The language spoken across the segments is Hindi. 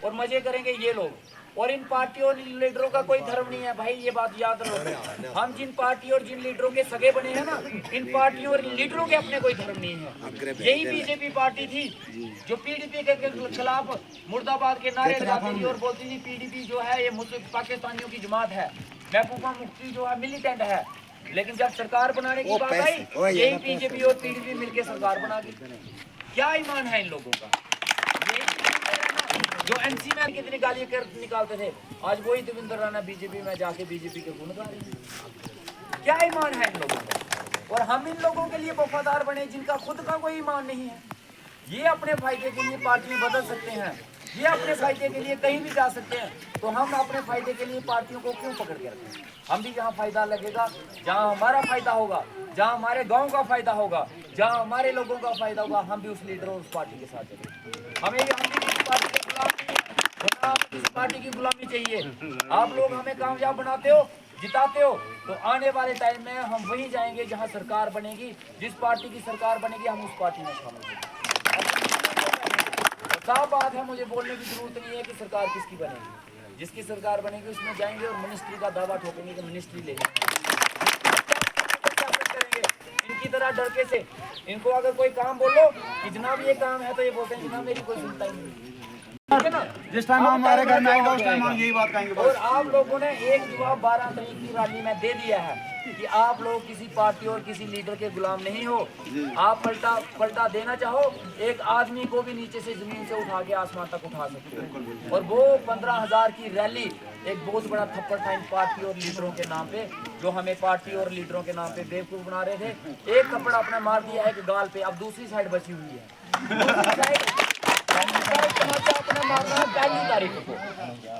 और मजे करेंगे ये लोग। और इन पार्टियों और लीडरों का कोई धर्म नहीं है भाई, ये बात याद रखो। हम जिन पार्टी और जिन लीडरों के सगे बने हैं ना, इन पार्टियों और लीडरों के अपने कोई धर्म नहीं है। यही बीजेपी पार्टी थी जो पीडीपी के खिलाफ मुर्दाबाद के नारे लगाती थी और बोलती थी पीडीपी जो है ये मुस्लिम पाकिस्तानियों की जमात है, महबूबा मुफ्ती जो है मिलिटेंट है। लेकिन जब सरकार बनाने की बात आई, यही बीजेपी और पीडीपी मिलकर सरकार बना दी। क्या ईमान है इन लोगों का? जो एनसी में कितनी गालियां कर निकालते थे, आज वही देवेंद्र राणा बीजेपी में जाके बीजेपी के गुण गा रहे हैं। क्या ईमान है इन लोगों का? और हम इन लोगों के लिए वफादार बने जिनका खुद का कोई ईमान नहीं है। ये अपने फायदे के लिए पार्टी बदल सकते हैं, ये अपने फायदे के लिए कहीं भी जा सकते हैं, तो हम अपने फायदे के लिए पार्टियों को क्यों पकड़ के रखें? हम भी जहाँ फायदा लगेगा, जहाँ हमारा फायदा होगा, जहाँ हमारे गांव का फायदा होगा, जहाँ हमारे लोगों का फायदा होगा, हम भी उस लीडर और उस पार्टी के साथ चलेंगे। हम भी किसी पार्टी के गुलाम नहीं है, किसी पार्टी की गुलामी चाहिए। आप लोग हमें कामयाब बनाते हो, जिताते हो, तो आने वाले टाइम में हम वहीं जाएंगे जहाँ सरकार बनेगी। जिस पार्टी की सरकार बनेगी हम उस पार्टी में शामिल होंगे। साफ बात है, मुझे बोलने की जरूरत नहीं है कि सरकार किसकी बनेगी। जिसकी सरकार बनेगी उसमें जाएंगे और मिनिस्ट्री का दावा ठोकेंगे कि मिनिस्ट्री लेंगे। इनकी तरह डर के से इनको अगर कोई काम बोलो कि जनाब ये काम है, तो ये बोलते हैं जनाब मेरी कोई सुनता ही नहीं। जिस टाइम हमारे घर में आएगा उस टाइम हम यही बात कहेंगे। और आप लोगों ने एक जवाब 12 तारीख की रैली में दे दिया है कि आप लोग किसी पार्टी और किसी लीडर के गुलाम नहीं हो। आप पलटा देना चाहो, एक आदमी को भी नीचे से जमीन से उठा के आसमान तक उठा सकते हो। और वो 15,000 की रैली एक बहुत बड़ा थप्पड़ था इन पार्टी और लीडरों के नाम पे, जो हमें पार्टी और लीडरों के नाम पे बेवकूफ बना रहे थे। एक थप्पड़ आपने मार दिया है कि गाल पे, अब दूसरी साइड बची हुई है। आपने मारना है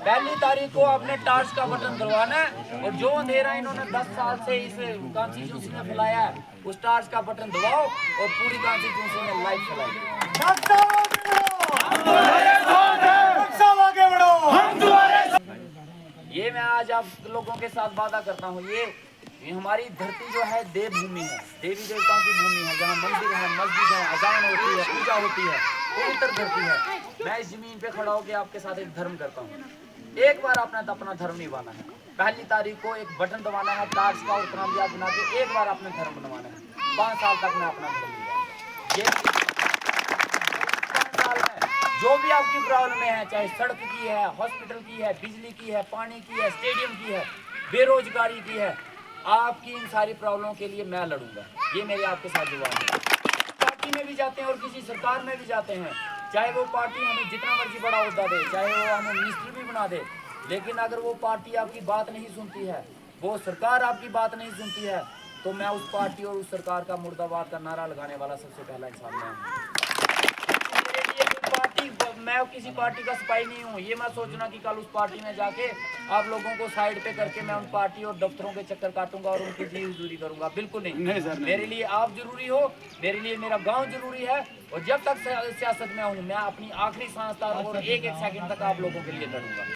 पहली तारीख को आपने टार्च का बटन दबाना है, और जो अंधेरा इन्होंने 10 साल से इस कॉन्स्टिट्यूंसी में फैलाया है, उस टार्च का बटन दबाओ और पूरी कॉन्स्टिट्यूंसी में लाइट फैलाइए। ये मैं आज आप लोगों के साथ वादा करता हूँ, ये हमारी धरती जो है देवभूमि है, देवी देवताओं की भूमि है, जहाँ मंदिर है, मस्जिद है, अजान होती है, पूजा होती है, पवित्र धरती है। मैं इस जमीन पे खड़ा होकर आपके साथ एक धर्म करता हूँ। एक बार आपने अपना धर्म निभाना है। पहली तारीख को एक बटन दबाना है टार्च का और कामयाब बना के एक बार अपने धर्म बनवाना है। 5 साल तक मैं अपना धर्म निभाऊंगा। ये 5 साल में जो भी आपकी प्रॉब्लम है, चाहे सड़क की है, हॉस्पिटल की है, बिजली की है, पानी की है, स्टेडियम की है, बेरोजगारी की है, आपकी इन सारी प्रॉब्लमों के लिए मैं लड़ूंगा। ये मेरे आपके साथ जवाब है। पार्टी में भी जाते हैं और किसी सरकार में भी जाते हैं, चाहे वो पार्टी हमें जितना मर्जी बड़ा ओहदा दे, चाहे वो हमें मिनिस्टर भी बना दे, लेकिन अगर वो पार्टी आपकी बात नहीं सुनती है, वो सरकार आपकी बात नहीं सुनती है, तो मैं उस पार्टी और उस सरकार का मुर्दाबाद का नारा लगाने वाला सबसे पहला इंसान मैं हूँ। मैं किसी पार्टी का सिपाही नहीं हूँ। ये मत सोचना कि कल उस पार्टी में जाके आप लोगों को साइड पे करके मैं उन पार्टी और दफ्तरों के चक्कर काटूंगा और उनकी जी हुजूरी करूंगा। बिल्कुल नहीं सर, मेरे लिए आप जरूरी हो, मेरे लिए मेरा गांव जरूरी है। और जब तक सियासत में हूँ, मैं अपनी आखिरी सांस तक और एक सेकंड तक आप लोगों के लिए लड़ूंगा।